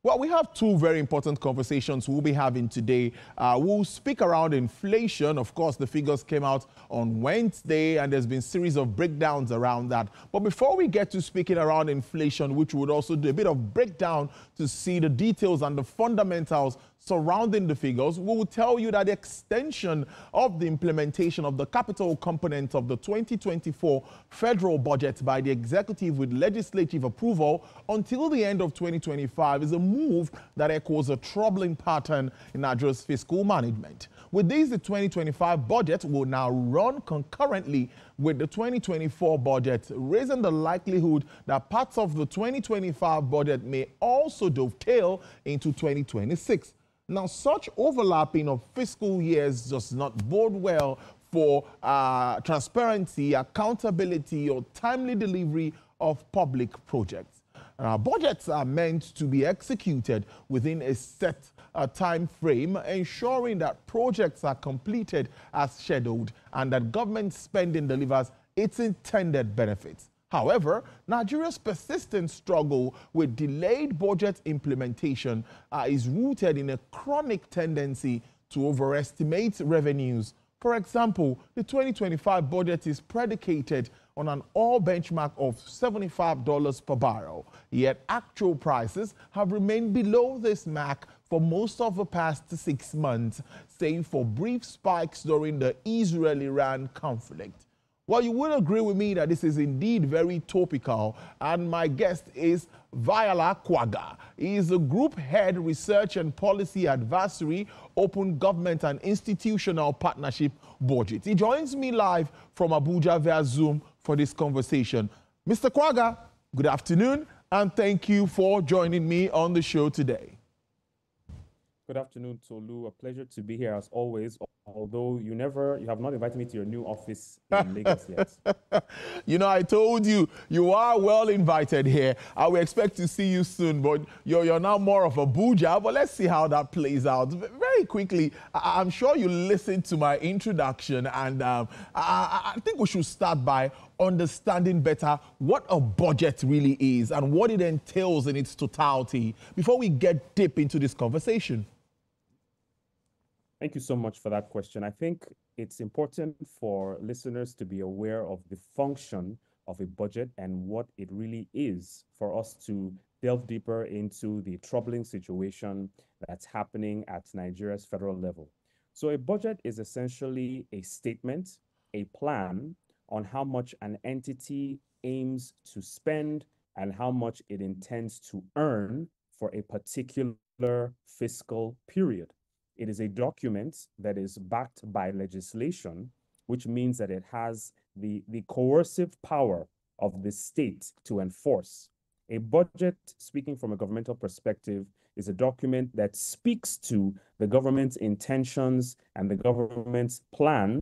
Well, we have two very important conversations we'll be having today. We'll speak around inflation. Of course, the figures came out on Wednesday, and there's been a series of breakdowns around that. But before we get to speaking around inflation, which would also do a bit of breakdown to see the details and the fundamentals surrounding the figures, we will tell you that the extension of the implementation of the capital component of the 2024 federal budget by the executive with legislative approval until the end of 2025 is a move that echoes a troubling pattern in Nigeria's fiscal management. With this, the 2025 budget will now run concurrently with the 2024 budget, raising the likelihood that parts of the 2025 budget may also dovetail into 2026. Now, such overlapping of fiscal years does not bode well for transparency, accountability, or timely delivery of public projects. Budgets are meant to be executed within a set time frame, ensuring that projects are completed as scheduled and that government spending delivers its intended benefits. However, Nigeria's persistent struggle with delayed budget implementation is rooted in a chronic tendency to overestimate revenues. For example, the 2025 budget is predicated on an oil benchmark of $75 per barrel, yet actual prices have remained below this mark for most of the past 6 months, save for brief spikes during the Israel-Iran conflict. Well, you will agree with me that this is indeed very topical, and my guest is Viola Kwaga. He is the Group Head Research and Policy Advisory, Open Government and Institutional Partnership Budget. He joins me live from Abuja via Zoom for this conversation. Mr. Kwaga, good afternoon, and thank you for joining me on the show today. Good afternoon, Tolu. A pleasure to be here as always, although you have not invited me to your new office in Lagos yet. You know, I told you, you are well invited here. I will expect to see you soon, but you're now more of Abuja, but let's see how that plays out. Very quickly, I'm sure you listened to my introduction, and I think we should start by understanding better what a budget really is and what it entails in its totality before we get deep into this conversation. Thank you so much for that question. I think it's important for listeners to be aware of the function of a budget and what it really is for us to delve deeper into the troubling situation that's happening at Nigeria's federal level. So a budget is essentially a statement, a plan on how much an entity aims to spend and how much it intends to earn for a particular fiscal period. It is a document that is backed by legislation, which means that it has the coercive power of the state to enforce. A budget, speaking from a governmental perspective, is a document that speaks to the government's intentions and the government's plans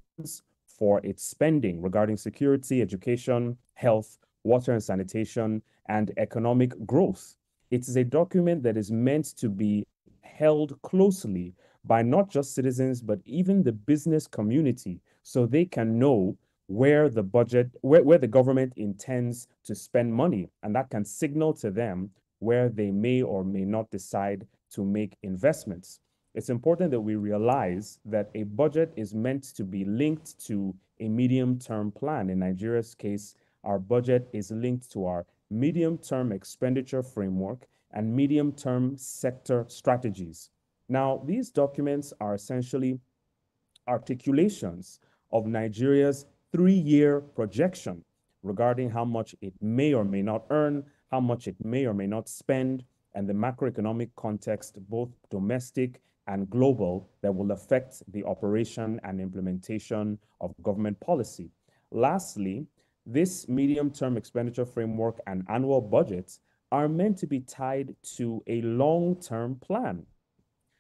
for its spending regarding security, education, health, water and sanitation, and economic growth. It is a document that is meant to be held closely by not just citizens, but even the business community, so they can know where the budget, where the government intends to spend money, and that can signal to them where they may or may not decide to make investments. It's important that we realize that a budget is meant to be linked to a medium-term plan. In Nigeria's case, our budget is linked to our medium-term expenditure framework and medium-term sector strategies. Now, these documents are essentially articulations of Nigeria's 3-year projection regarding how much it may or may not earn, how much it may or may not spend, and the macroeconomic context, both domestic and global, that will affect the operation and implementation of government policy. Lastly, this medium-term expenditure framework and annual budgets are meant to be tied to a long-term plan.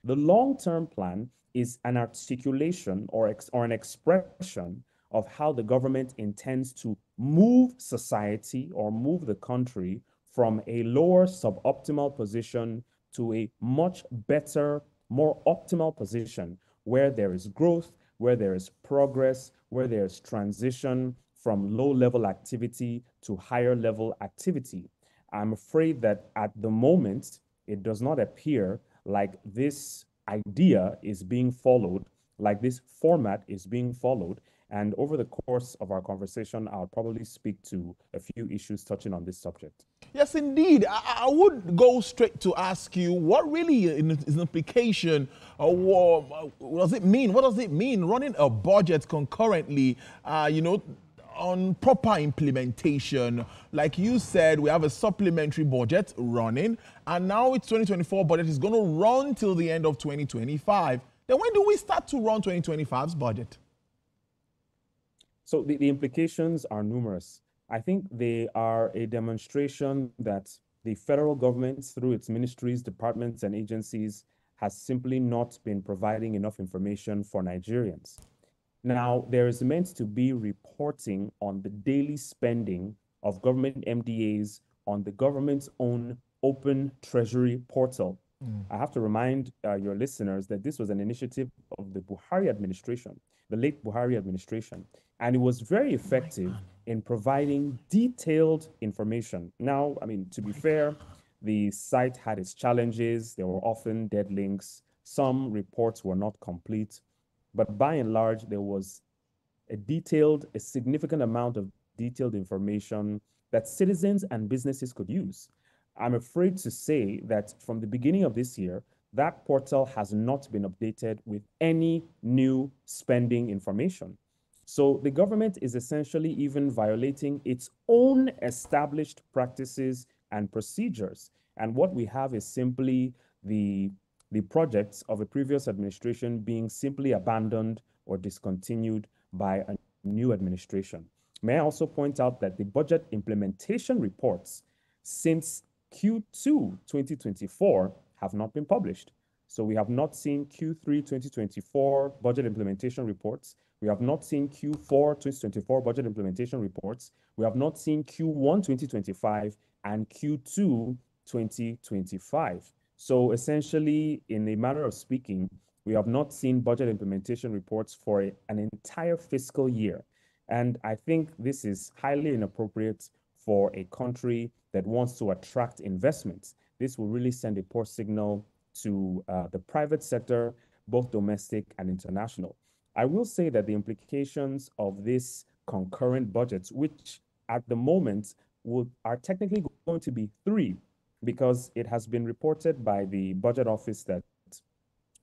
The long-term plan is an articulation or an expression of how the government intends to move society or move the country from a lower suboptimal position to a much better, more optimal position where there is growth, where there is progress, where there is transition from low-level activity to higher-level activity. I'm afraid that at the moment, it does not appear like this idea is being followed, like this format is being followed. And over the course of our conversation, I'll probably speak to a few issues touching on this subject. Yes, indeed. I would go straight to ask you what really is an implication. What does it mean? What does it mean running a budget concurrently? On proper implementation. Like you said, we have a supplementary budget running, and now it's 2024 budget is going to run till the end of 2025. Then when do we start to run 2025's budget? So the implications are numerous. I think they are a demonstration that the federal government, through its ministries, departments, and agencies, has simply not been providing enough information for Nigerians. Now, there is meant to be reporting on the daily spending of government MDAs on the government's own open treasury portal. I have to remind your listeners that this was an initiative of the Buhari administration, the late Buhari administration, and it was very effective in providing detailed information. Now, I mean, to be fair, the site had its challenges. There were often dead links. Some reports were not complete. But by and large, there was a significant amount of detailed information that citizens and businesses could use. I'm afraid to say that from the beginning of this year, that portal has not been updated with any new spending information. So the government is essentially even violating its own established practices and procedures. And what we have is simply the projects of a previous administration being simply abandoned or discontinued by a new administration. May I also point out that the budget implementation reports since Q2 2024 have not been published. So we have not seen Q3 2024 budget implementation reports. We have not seen Q4 2024 budget implementation reports. We have not seen Q1 2025 and Q2 2025. So essentially, in a manner of speaking, we have not seen budget implementation reports for an entire fiscal year. And I think this is highly inappropriate for a country that wants to attract investments. This will really send a poor signal to the private sector, both domestic and international. I will say that the implications of this concurrent budgets, which at the moment are technically going to be three, because it has been reported by the budget office that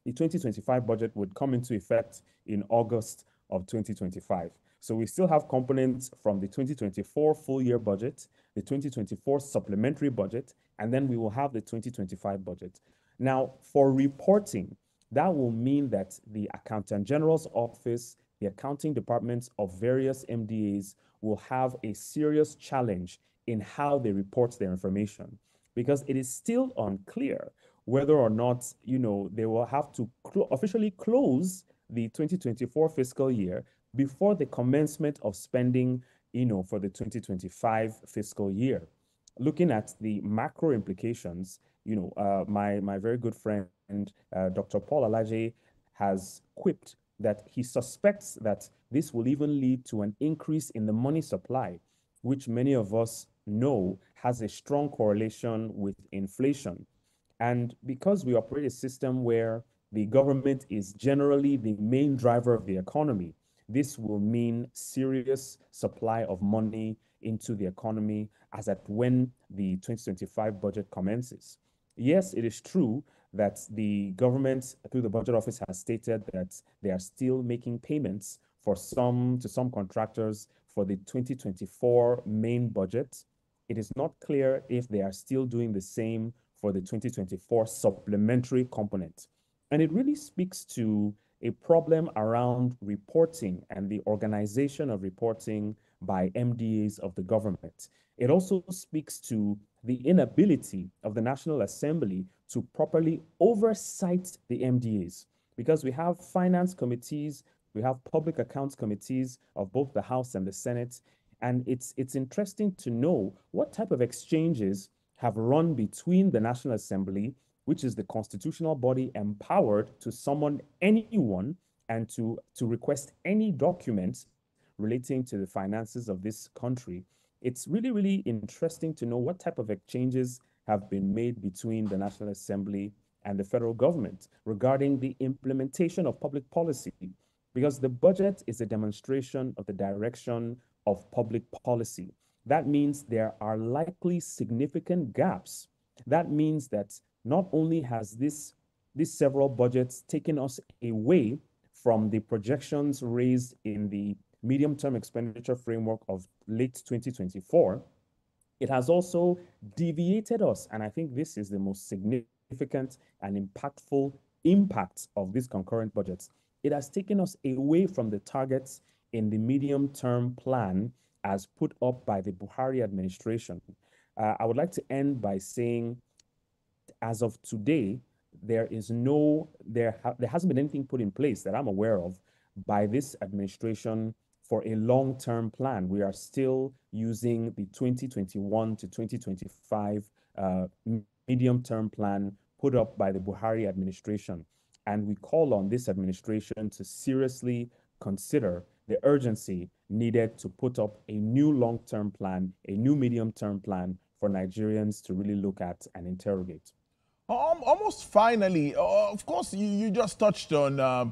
the 2025 budget would come into effect in August of 2025. So we still have components from the 2024 full year budget, the 2024 supplementary budget, and then we will have the 2025 budget. Now, for reporting, that will mean that the Accountant General's office, the accounting departments of various MDAs will have a serious challenge in how they report their information, because it is still unclear whether or not, they will have to officially close the 2024 fiscal year before the commencement of spending, for the 2025 fiscal year. Looking at the macro implications, my very good friend, Dr. Paul Alaje, has quipped that he suspects that this will even lead to an increase in the money supply, which many of us know has a strong correlation with inflation. And because we operate a system where the government is generally the main driver of the economy, this will mean serious supply of money into the economy as at when the 2025 budget commences. Yes, it is true that the government, through the budget office, has stated that they are still making payments to some contractors for the 2024 main budget. It is not clear if they are still doing the same for the 2024 supplementary component. And it really speaks to a problem around reporting and the organization of reporting by MDAs of the government. It also speaks to the inability of the National Assembly to properly oversight the MDAs, because we have finance committees, we have public accounts committees of both the House and the Senate, and it's interesting to know what type of exchanges have run between the National Assembly, which is the constitutional body empowered to summon anyone and to request any documents relating to the finances of this country. It's really, really interesting to know what type of exchanges have been made between the National Assembly and the federal government regarding the implementation of public policy, because the budget is a demonstration of the direction of public policy. That means there are likely significant gaps. That means that not only has these several budgets taken us away from the projections raised in the medium-term expenditure framework of late 2024, it has also deviated us. And I think this is the most significant and impactful impact of these concurrent budgets. It has taken us away from the targets in the medium-term plan as put up by the Buhari administration. I would like to end by saying, as of today, there hasn't been anything put in place that I'm aware of by this administration for a long-term plan. We are still using the 2021 to 2025 medium-term plan put up by the Buhari administration. And we call on this administration to seriously consider the urgency needed to put up a new long-term plan, a new medium-term plan for Nigerians to really look at and interrogate. Almost finally, of course, you just touched on the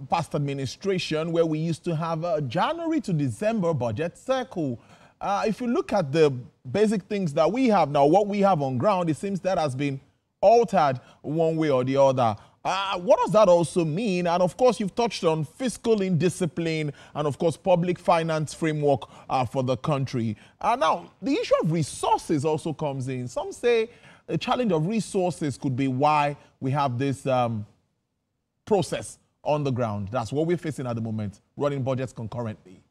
past administration where we used to have a January to December budget cycle. If you look at the basic things that we have now, what we have on ground, it seems that has been altered one way or the other. What does that also mean? And of course, you've touched on fiscal indiscipline and of course, public finance framework for the country. Now, the issue of resources also comes in. Some say the challenge of resources could be why we have this process on the ground. That's what we're facing at the moment, running budgets concurrently.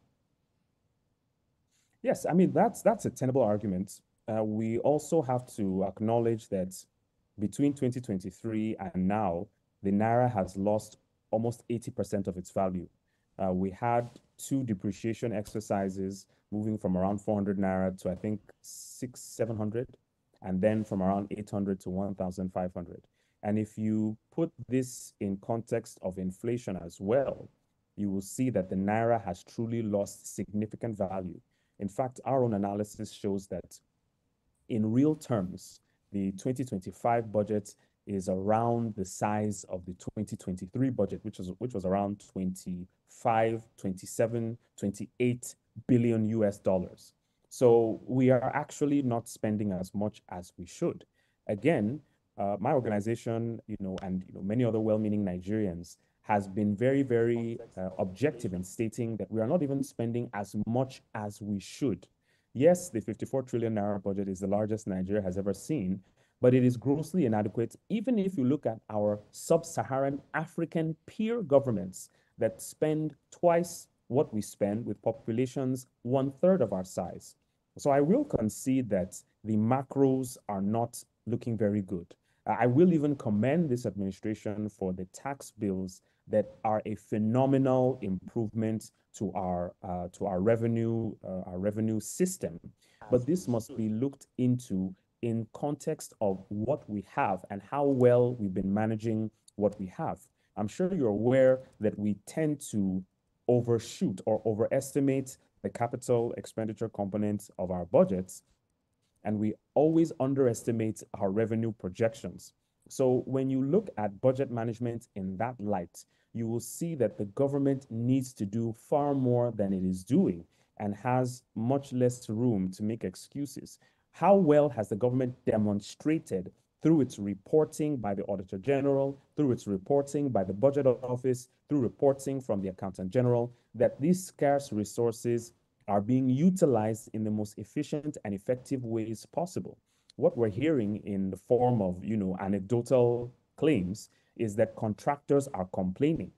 Yes, I mean, that's a tenable argument. We also have to acknowledge that between 2023 and now, the Naira has lost almost 80% of its value. We had 2 depreciation exercises moving from around 400 Naira to I think 700, and then from around 800 to 1,500. And if you put this in context of inflation as well, you will see that the Naira has truly lost significant value. In fact, our own analysis shows that in real terms, the 2025 budget is around the size of the 2023 budget, which was around 25, 27, 28 billion US dollars. So we are actually not spending as much as we should. Again, my organization, and many other well-meaning Nigerians has been very, very objective in stating that we are not even spending as much as we should. Yes, the 54 trillion Naira budget is the largest Nigeria has ever seen, but it is grossly inadequate, even if you look at our sub-Saharan African peer governments that spend twice what we spend with populations 1/3 of our size. So I will concede that the macros are not looking very good. I will even commend this administration for the tax bills that are a phenomenal improvement to our revenue system. But this must be looked into in context of what we have and how well we've been managing what we have. I'm sure you're aware that we tend to overshoot or overestimate the capital expenditure components of our budgets, and we always underestimate our revenue projections. So when you look at budget management in that light, you will see that the government needs to do far more than it is doing and has much less room to make excuses. How well has the government demonstrated through its reporting by the Auditor General, through its reporting by the Budget Office, through reporting from the Accountant General, that these scarce resources are being utilized in the most efficient and effective ways possible? What we're hearing in the form of, anecdotal claims is that contractors are complaining.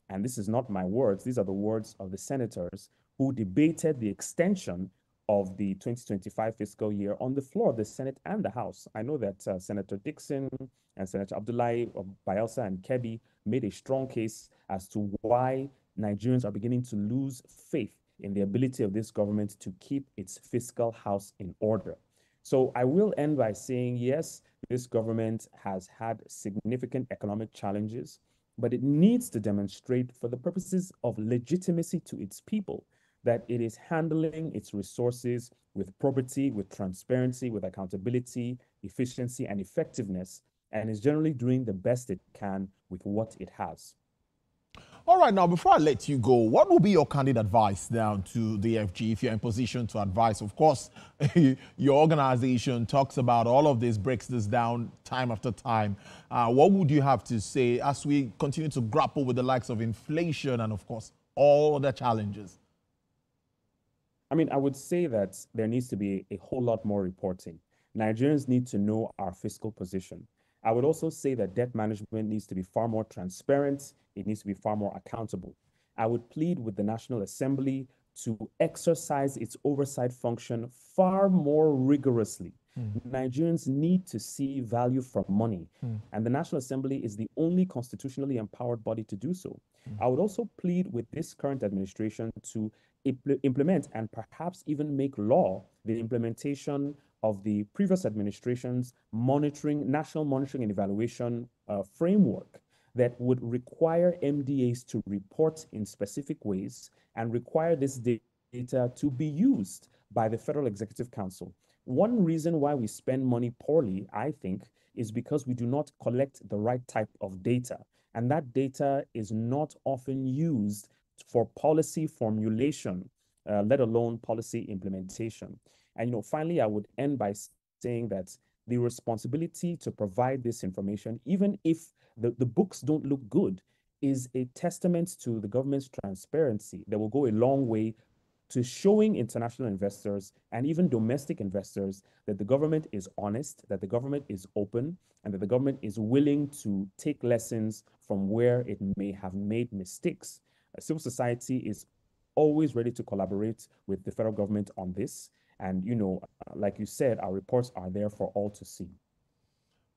And this is not my words. These are the words of the senators who debated the extension of the 2025 fiscal year on the floor of the Senate and the House. I know that Senator Dixon and Senator Abdullahi of Bayelsa and Kebbi made a strong case as to why Nigerians are beginning to lose faith in the ability of this government to keep its fiscal house in order. So I will end by saying, yes, this government has had significant economic challenges, but it needs to demonstrate, for the purposes of legitimacy to its people, that it is handling its resources with probity, with transparency, with accountability, efficiency, and effectiveness, and is generally doing the best it can with what it has. All right, now, before I let you go, what will be your candid advice down to the FG if you're in position to advise? Of course, your organization talks about all of this, breaks this down time after time. What would you have to say as we continue to grapple with the likes of inflation and, of course, all the challenges? I mean, I would say that there needs to be a whole lot more reporting. Nigerians need to know our fiscal position. I would also say that debt management needs to be far more transparent. It needs to be far more accountable. I would plead with the National Assembly to exercise its oversight function far more rigorously. Nigerians need to see value from money, and the National Assembly is the only constitutionally empowered body to do so. I would also plead with this current administration to implement and perhaps even make law the implementation of the previous administration's national monitoring and evaluation framework that would require MDAs to report in specific ways and require this data to be used by the Federal Executive Council. One reason why we spend money poorly, I think, is because we do not collect the right type of data. And that data is not often used for policy formulation, let alone policy implementation. And, finally, I would end by saying that the responsibility to provide this information, even if the books don't look good, is a testament to the government's transparency that will go a long way to showing international investors and even domestic investors that the government is honest, that the government is open, and that the government is willing to take lessons from where it may have made mistakes. Civil society is always ready to collaborate with the federal government on this. And, like you said, our reports are there for all to see.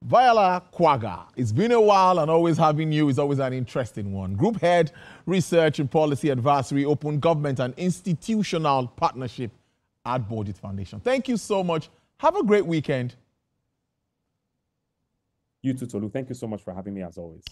Viola Kwaga, it's been a while, and always having you is always an interesting one. Group Head, Research and Policy Advisory, Open Government and Institutional Partnership at Budget Foundation. Thank you so much. Have a great weekend. You too, Tolu. Thank you so much for having me, as always.